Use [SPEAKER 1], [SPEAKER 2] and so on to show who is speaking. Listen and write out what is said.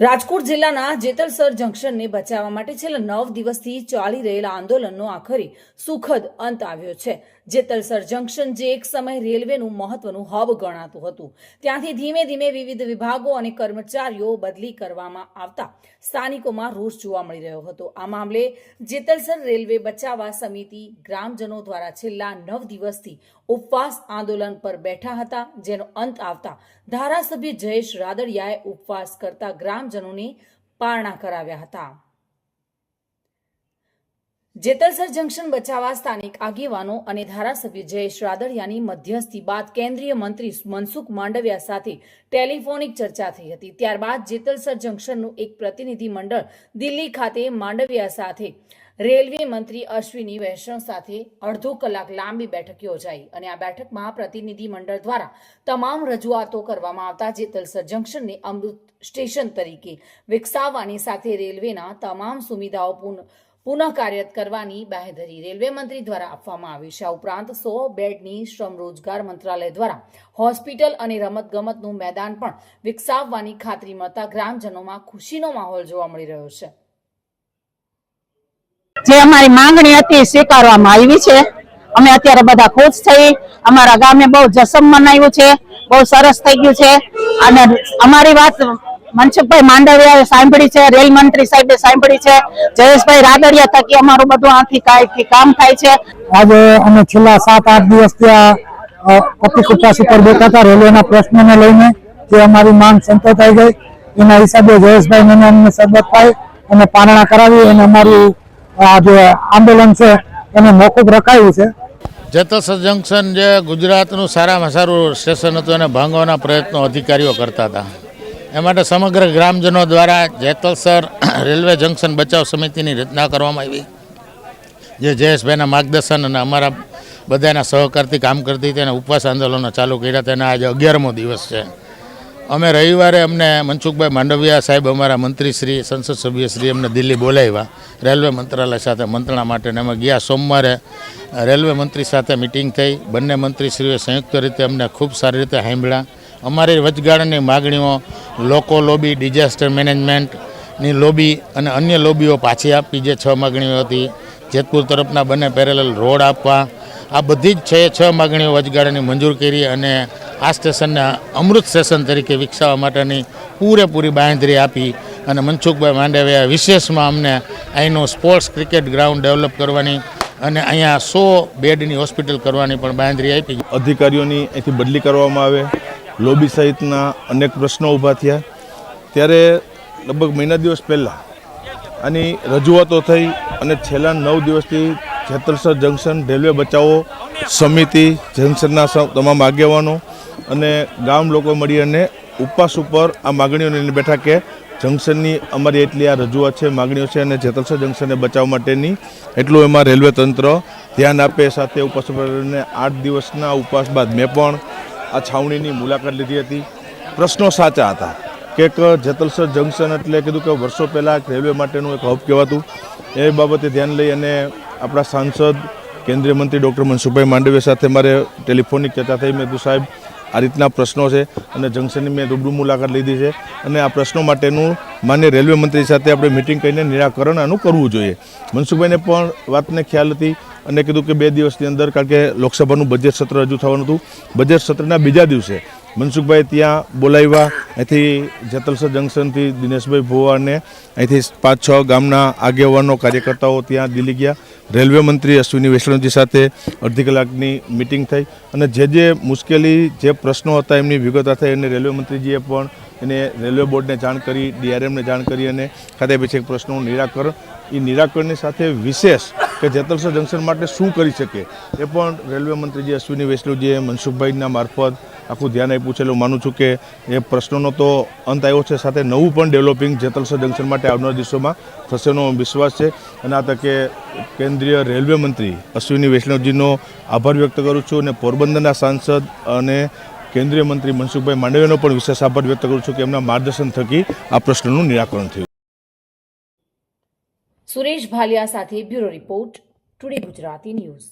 [SPEAKER 1] રાજકોટ જિલ્લાના જેતલસર જંકશનને બચાવવા માટે છેલ્લા 9 દિવસથી ચાલી રહેલા આંદોલનનો આખરે સુખદ અંત આવ્યો છે। જેતલસર જંકશન જે એક સમય રેલવેનું મહત્વનું હબ ગણાતું હતું, ત્યાંથી ધીમે ધીમે વિવિધ વિભાગો અને કર્મચારીઓ બદલી કરવામાં આવતા સ્થાનિકોમાં રોષ જોવા મળી રહ્યો હતો। આ મામલે જેતલસર રેલવે બચાવવા સમિતિ ગ્રામજનો દ્વારા છેલ્લા 9 દિવસથી ઉપવાસ આંદોલન પર બેઠા હતા, જેનો અંત આવતા ધારાસભ્ય જયેશ રાદડિયાએ ઉપવાસ કરતા ગ્રામજનોને પારણા કરાવ્યા હતા। જેતલસર જંકશન બચાવવા સ્થાનિક આગેવાનો અને ધારાસભ્ય જયેશ રાદડિયાની મધ્યસ્થી બાદ કેન્દ્રીય મંત્રી મનસુખ માંડવિયા સાથે ટેલિફોનિક ચર્ચા થઈ હતી। ત્યારબાદ જેતલસર જંકશનનું એક પ્રતિનિધિ મંડળ દિલ્હી ખાતે માંડવિયા સાથે રેલવે મંત્રી અશ્વિની વૈષ્ણવ સાથે અડધો કલાક લાંબી બેઠક યોજાઈ અને આ બેઠકમાં પ્રતિનિધિ મંડળ દ્વારા તમામ રજૂઆતો કરવામાં આવતા જેતલસર જંકશનને અમૃત સ્ટેશન તરીકે વિકસાવવાની સાથે રેલવેના તમામ સુવિધાઓ પુનઃ કાર્યરત કરવાની બાંહેધરી રેલવે મંત્રી દ્વારા આપવામાં આવી છે। આ ઉપરાંત 100 બેડની શ્રમ રોજગાર મંત્રાલય દ્વારા હોસ્પિટલ અને રમતગમતનું મેદાન પણ વિકસાવવાની ખાતરી મળતા ગ્રામજનોમાં ખુશીનો માહોલ જોવા મળી રહ્યો છે।
[SPEAKER 2] જે અમારી માંગણી હતી સ્વીકારવામાં આવી છે। અમે અત્યારે બધા ખુશ થઈ, અમારા ગામે બહુ જશ્ન મનાવ્યું છે, બહુ સરસ થઈ ગયું છે અને અમારી વાત મનસુખભાઈ માંડવિયાએ સાંભળી છે, રેલ મંત્રી સાહેબે સાંભળી છે, જયેશભાઈ રાદડિયા થકી અમારું બધું આથી કામ થાય છે।
[SPEAKER 3] આજે અમે છેલ્લા 7-8 દિવસથી પતિ ઉપવાસ ઉપર બેઠા હતા રેલવેના પ્રશ્નોને લઈને, જે અમારી માંગ સંતોષાઈ ગઈ એના હિસાબે જયેશભાઈ મને અમને સરબત પાઈ અને પારણા કરાવી અને અમારું જે આંદોલન છે એને મોકૂફ રખાયું છે।
[SPEAKER 4] જેતલસર જંકશન જે ગુજરાતનું સારામાં સારું સ્ટેશન હતું એને ભાંગવાના પ્રયત્નો અધિકારીઓ કરતા હતા। એ માટે સમગ્ર ગ્રામજનો દ્વારા જેતલસર રેલવે જંકશન બચાવ સમિતિની રચના કરવામાં આવી, જે જયેશભાઈના માર્ગદર્શન અને અમારા બધાના સહકારથી કામ કરતી હતી અને ઉપવાસ આંદોલનો ચાલુ કર્યા હતા અને આજે 11મો દિવસ છે। અમે રવિવારે અમને મનસુખભાઈ માંડવિયા સાહેબ અમારા મંત્રીશ્રી સંસદ સભ્યશ્રી અમને દિલ્હી બોલાવ્યા રેલવે મંત્રાલય સાથે મંત્રણા માટે, અને અમે ગયા સોમવારે રેલવે મંત્રી સાથે મિટિંગ થઈ। બંને મંત્રીશ્રીઓએ સંયુક્ત રીતે અમને ખૂબ સારી રીતે સાંભળ્યા। અમારી વચગાળાની માગણીઓ લોકો લોબી, ડિઝાસ્ટર મેનેજમેન્ટની લોબી અને અન્ય લોબીઓ પાછી આપી, જે 6 માગણીઓ હતી। જેતપુર તરફના બંને પેરેલલ રોડ આપવા, આ બધી જ 6 માગણીઓ વચગાળાની મંજૂર કરી અને આ સ્ટેશનને અમૃત સ્ટેશન તરીકે વિકસાવવા માટેની પૂરેપૂરી બાંહેધરી આપી અને મનસુખભાઈ માંડવિયા વિશેષમાં અમને અહીંનું સ્પોર્ટ્સ ક્રિકેટ ગ્રાઉન્ડ ડેવલપ કરવાની અને અહીંયા 100 બેડની હોસ્પિટલ કરવાની પણ બાંહેધરી આપી।
[SPEAKER 5] અધિકારીઓની અહીંથી બદલી કરવામાં આવે, લોબી સહિતના અનેક પ્રશ્નો ઊભા થયા, ત્યારે લગભગ મહિના દિવસ પહેલાં આની રજૂઆતો થઈ અને છેલ્લા 9 દિવસથી જેતલસર જંકશન રેલવે બચાવો સમિતિ, જંકશનના તમામ આગેવાનો અને ગામ લોકો મળી અને ઉપવાસ ઉપર આ માગણીઓને લઈને બેઠા કે જંકશનની અમારી એટલી આ રજૂઆત છે, માગણીઓ છે અને જેતલસર જંકશનને બચાવવા માટેની એટલું એમાં રેલવે તંત્ર ધ્યાન આપે। સાથે ઉપવાસ ઉપર 8 દિવસના ઉપવાસ બાદ મેં પણ આ છાવણીની મુલાકાત લીધી હતી। પ્રશ્નો સાચા હતા કે જેતલસર જંકશન એટલે કીધું કે વર્ષો પહેલાં રેલવે માટેનું એક હબ કહેવાતું, એ બાબતે ધ્યાન લઈ અને આપણા સાંસદ કેન્દ્રીય મંત્રી ડૉક્ટર મનસુખભાઈ માંડવિયા સાથે મારે ટેલિફોનિક ચર્ચા થઈ। મેં કીધું સાહેબ આ રીતના પ્રશ્નો છે અને જંકશનની મેં રૂબરૂ મુલાકાત લીધી છે અને આ પ્રશ્નો માટેનું માન્ય રેલવે મંત્રી સાથે આપણે મિટિંગ કરીને નિરાકરણ આનું કરવું જોઈએ। મનસુખભાઈને પણ વાતને ખ્યાલ હતી અને કીધું કે 2 દિવસની અંદર, કારણ કે લોકસભાનું બજેટ સત્ર રજૂ થવાનું હતું, બજેટ સત્રના બીજા દિવસે મનસુખભાઈ ત્યાં બોલાવ્યા। અહીંથી જેતલસર જંકશનથી દિનેશભાઈ ભુવા અને અહીંથી 5-6 ગામના આગેવાનો કાર્યકર્તાઓ ત્યાં દિલ્હી ગયા। રેલવે મંત્રી અશ્વિની વૈષ્ણવજી સાથે અડધી કલાકની મિટિંગ થઈ અને જે મુશ્કેલી, જે પ્રશ્નો હતા એમની વિગતો થઈ અને રેલવે મંત્રીજીએ પણ એને રેલવે બોર્ડને જાણ કરી, DRMને જાણ કરી અને ખાતે પછી પ્રશ્નોનું નિરાકરણ, એ નિરાકરણની સાથે વિશેષ કે જેતલસર જંકશન માટે શું કરી શકે એ પણ રેલવે મંત્રીજી અશ્વિની વૈષ્ણવજીએ મનસુખભાઈના મારફત આખું ધ્યાન આપ્યું છે। એટલે હું માનું છું કે એ પ્રશ્નોનો તો અંત આવ્યો છે, સાથે નવું પણ ડેવલપિંગ જેતલસર જંકશન માટે આવનારા દિવસોમાં થશેનો વિશ્વાસ છે અને આ તકે કેન્દ્રીય રેલવે મંત્રી અશ્વિની વૈષ્ણવજીનો આભાર વ્યક્ત કરું છું અને પોરબંદરના સાંસદ અને કેન્દ્રીય મંત્રી મનસુખભાઈ માંડવિયાનો પણ વિશેષ આભાર વ્યક્ત કરું છું કે એમના માર્ગદર્શન થકી આ પ્રશ્નનું નિરાકરણ થયું।
[SPEAKER 1] સુરેશ ભાલિયા સાથે bureau report, today Gujarati news.